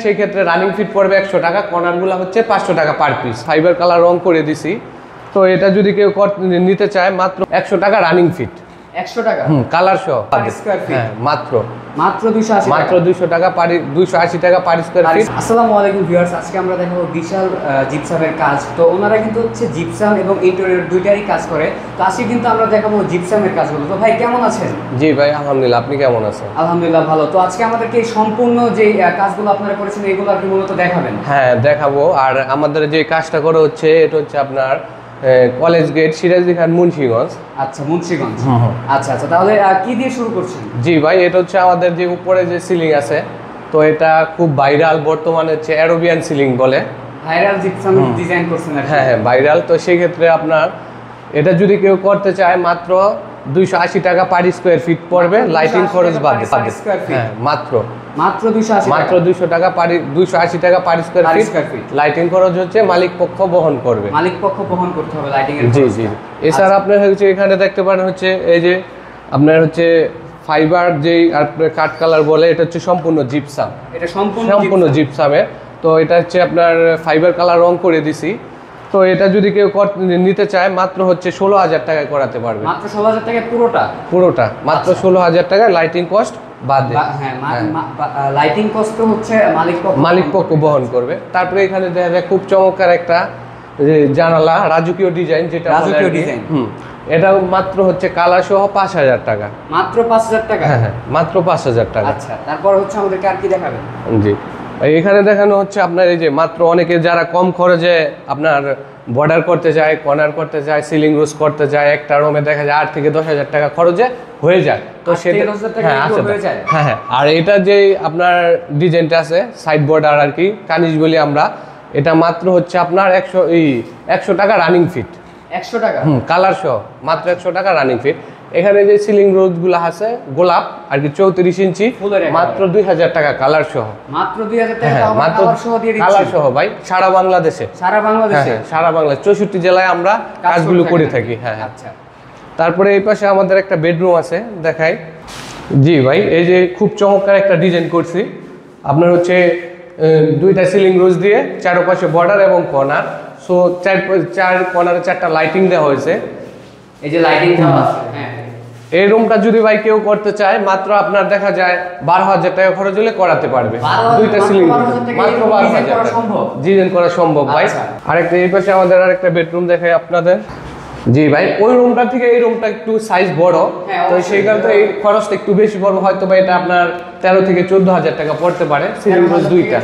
সেই ক্ষেত্রে running feet পড়বে 100 টাকা, কর্নারগুলো হচ্ছে 500 টাকা পার পিস। ফাইবার কালার রং করে দিছি। তো এটা যদি কেউ নিতে চায় মাত্র 100 টাকা রানিং ফিট। 100 টাকা কালার সহ পার স্কয়ার ফিট। হ্যাঁ, মাত্র 280 মাত্র 200 টাকা পার 280 টাকা পার স্কয়ার ফিট। আসসালামু আলাইকুম ভিউয়ার্স, আজকে আমরা দেখাবো বিশাল জিপসামের কাজ। তো ওনারা কিন্তু হচ্ছে জিপসাম এবং ইন্টেরিয়র দুইটারই কাজ করে। তো আজকে কিন্তু আমরা দেখাবো জিপসামের কাজগুলো। তো ভাই কেমন আছেন? জি ভাই আলহামদুলিল্লাহ, আপনি কেমন আছেন? আলহামদুলিল্লাহ ভালো। তো আজকে আমাদেরকে এই সম্পূর্ণ যে কাজগুলো আপনারা করেছেন এগুলো আর কি মূলত দেখাবেন? হ্যাঁ দেখাবো। আর আমাদের যে কাজটা করা হচ্ছে এটা হচ্ছে আপনার কলেজ গেট, সিরাজদি খান, মুন্সিগঞ্জ। আচ্ছা, মুন্সিগঞ্জ। আচ্ছা আচ্ছা, তাহলে কি দিয়ে শুরু করছেন? জি ভাই, এটা হচ্ছে আমাদের যে উপরে যে সিলিং আছে, তো এটা খুব ভাইরাল বর্তমানে, হচ্ছে অ্যারোবিয়ান সিলিং বলে। ভাইরাল জিপসাম ডিজাইন করছেন? হ্যাঁ হ্যাঁ ভাইরাল। তো সেই ক্ষেত্রে আপনার এটা যদি কেউ করতে চায় মাত্র 280 টাকা পার স্কয়ার ফিট পড়বে, লাইটিং খরচ বাদে। হ্যাঁ মাত্র 200 টাকা পার 280 টাকা পার স্কয়ার ফিট। লাইটিং খরচ হচ্ছে মালিক পক্ষ বহন করবে। মালিক পক্ষ বহন করতে হবে লাইটিং এর। জি জি। এছাড়া আপনার হচ্ছে এখানে দেখতে পারেন হচ্ছে এই যে আপনার হচ্ছে ফাইবার যেই আপনার কাট কালার বলে, এটা হচ্ছে সম্পূর্ণ জিপসাম। এটা সম্পূর্ণ জিপসামের। তো এটা হচ্ছে আপনার ফাইবার কালার রং করে দিছি। তো এটা যদি কেউ নিতে চায় মাত্র হচ্ছে 16,000 টাকায় করাতে পারবে। মাত্র 16,000 টাকায় পুরোটা মাত্র 16,000 টাকা, লাইটিং কস্ট বাদে। হ্যাঁ, লাইটিং কস্ট হচ্ছে মালিক পক্ষ বহন করবে। তারপরে এখানে দেখা যায় খুব চমৎকার একটা জানালা, রাজকীয় ডিজাইন, যেটা রাজকীয় ডিজাইন। এটা মাত্র হচ্ছে কালার সহ 5,000 টাকা। মাত্র 5,000 টাকা? হ্যাঁ হ্যাঁ, মাত্র 5,000 টাকা। আচ্ছা, তারপর হচ্ছে আমাদেরকে আর কি দেখাবেন? জি, এখানে দেখানো হচ্ছে আপনার এই যে মাত্র অনেকে যারা কম খরচে আপনার বর্ডার করতে চায়, কর্নার করতে চায়, সিলিং রোজ করতে চায়, একটা রুমে দেখা যায় 8 থেকে 10,000 টাকা খরচে হয়ে যায়। তো সেটা হ্যাঁ হ্যাঁ। আর এটা যে আপনার ডিজাইনটা আছে সাইড বর্ডার আর কি, কানিজ বলি আমরা, এটা মাত্র হচ্ছে আপনার 100 টাকা রানিং ফিট। 100 টাকা কালার সহ মাত্র 100 টাকা রানিং ফিট। এখানে যে সিলিং রোজগুলো আছে গোলাপ আর কি 34 ইঞ্চি, মাত্র 2,000 টাকা কালার সহ। মাত্র 2,000 টাকা মাত্র কালার সহ দিয়ে দিচ্ছি? কালার সহ ভাই, সারা বাংলাদেশে। সারা বাংলাদেশে? সারা বাংলাদেশ 64 জেলায় আমরা কাজগুলো করে থাকি। হ্যাঁ আচ্ছা। তারপরে এই পাশে আমাদের একটা বেডরুম আছে, দেখাই। জি ভাই, এই যে খুব চমৎকার একটা ডিজাইন করছি। আপনার হচ্ছে দুইটা সিলিং রোজ দিয়ে চারপাশে বর্ডার এবং কর্নার। সো চার কর্নারে 4টা লাইটিং দেওয়া হয়েছে। এই যে লাইটিং দেওয়া আছে। হ্যাঁ, এই রুমটা যদি ভাই কেউ করতে চায় মাত্র আপনার দেখা যায় 12,000 টাকা খরচ হলে করাতে পারবে। দুইটা সিলিং মাত্র 12,000 টাকা ডিজাইন করা সম্ভব ভাই। আরেকটা এই পাশে আমাদের আরেকটা বেডরুম দেখাই আপনাদের। জি ভাই, ওই রুমটা থেকে এই রুমটা একটু সাইজ বড়, তো সেই কারণে এই খরচটা একটু বেশি পড়বে। হয়তো বা এটা আপনার 13 থেকে 14,000 টাকা পড়তে পারে সিলিং রোজ দুইটা।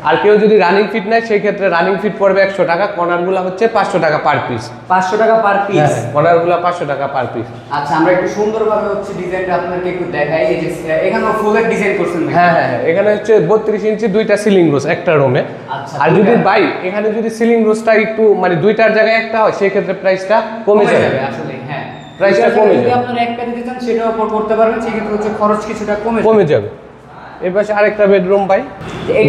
আর কেউ যদি রানিং ফিট নেয় সেই ক্ষেত্রে রানিং ফিট পড়বে 100 টাকা, কর্নারগুলো হচ্ছে 500 টাকা পার পিস। 500 টাকা পার পিস? কর্নারগুলো 500 টাকা পার পিস। আচ্ছা, আমরা একটু সুন্দরভাবে হচ্ছে ডিজাইনটা আপনাদেরকে একটু দেখাই। এই যে এখানে ফুলের ডিজাইন করছেন? হ্যাঁ হ্যাঁ, এখানে হচ্ছে 32 ইঞ্চি দুইটা সিলিং রোজ একটা রুমে। আর যদি ভাই এখানে যদি সিলিং রোজটা একটু মানে দুইটার জায়গায় একটা হয় সেই ক্ষেত্রে প্রাইসটা কমে যাবে। আসলে হ্যাঁ, প্রাইসটা কমে যাবে। যদি আপনারা একটা দিতে চান সেটার উপর করতে পারবেন, সেই ক্ষেত্রে হচ্ছে খরচ কিছুটা কমে যাবে। এই পাশে আরেকটা বেডরুম ভাই। এই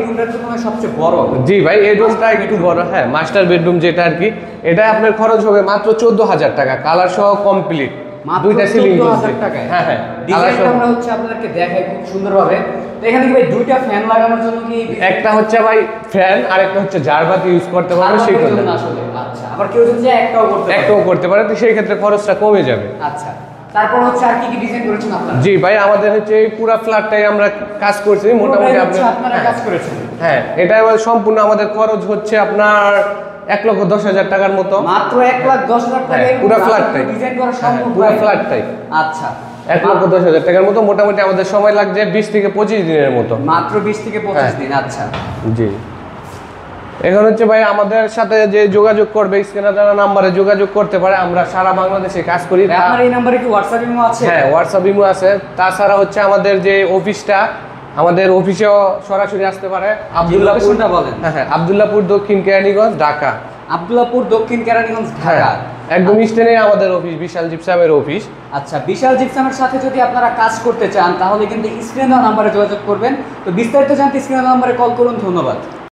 রুমটার জন্য সবচেয়ে বড়? জি ভাই, এই রুমটা একটু বড়। হ্যাঁ, মাস্টার বেডরুম যেটা আর কি, এটা আপনার খরচ হবে মাত্র 14,000 টাকা, কালার সহ কমপ্লিট। দুইটা সিলিং 14,000 টাকা? হ্যাঁ হ্যাঁ, ডিজাইনটা আমরা হচ্ছে আপনাদেরকে দেখাই খুব সুন্দরভাবে। তো এখানে কি ভাই দুইটা ফ্যান লাগানোর জন্য কি? একটা হচ্ছে ভাই ফ্যান আর একটা হচ্ছে জারবাতি ইউজ করতে পারবে সেই জন্য আসলে। আচ্ছা, আবার কেউ যদি একটাও করতে পারে তো সেই ক্ষেত্রে খরচটা কমে যাবে। আচ্ছা, তারপর হচ্ছে আর কি কি ডিজাইন করেছেন আপনারা? জি ভাই, আমাদের হচ্ছে এই পুরো ফ্ল্যাটটাই আমরা কাজ করছি মোটামুটি। আপনারা কাজ করেছেন? হ্যাঁ, এটা সম্পূর্ণ আমাদের খরচ হচ্ছে আপনার 1,10,000 টাকার মতো। মাত্র 1,10,000 টাকা পুরো ফ্ল্যাটটাই ডিজাইন করা সম্ভব? পুরো ফ্ল্যাটটাই। আচ্ছা, 1,10,000 টাকার মতো। মোটামুটি আমাদের সময় লাগছে 20 থেকে 25 দিনের মতো। মাত্র 20 থেকে 25 দিন? আচ্ছা জি। এখন হচ্ছে ভাই আমাদের সাথে যে যোগাযোগ করবে, স্ক্রিনে দেওয়া নম্বরে যোগাযোগ করতে পারে। আমরা সারা বাংলাদেশে কাজ করি। আপনার এই নম্বরে কি হোয়াটসঅ্যাপ ইমো আছে? হ্যাঁ, হোয়াটসঅ্যাপ ইমো আছে। তাছাড়া হচ্ছে আমাদের যে অফিসটা, আমাদের অফিসেও সরাসরি আসতে পারে। আব্দুল্লাহপুরটা বলেন? হ্যাঁ, আব্দুল্লাহপুর দক্ষিণ কেরানীগঞ্জ, ঢাকা। আব্দুল্লাহপুর দক্ষিণ কেরানীগঞ্জ, ঢাকা। একদম স্টেনে আমাদের অফিস, বিশাল জিপসামের অফিস। আচ্ছা, বিশাল জিপসামের সাথে যদি আপনারা কাজ করতে চান তাহলে কিন্তু স্ক্রিনে দেওয়া নম্বরে যোগাযোগ করবেন। তো বিস্তারিত জানতে স্ক্রিনে দেওয়া নম্বরে কল করুন। ধন্যবাদ।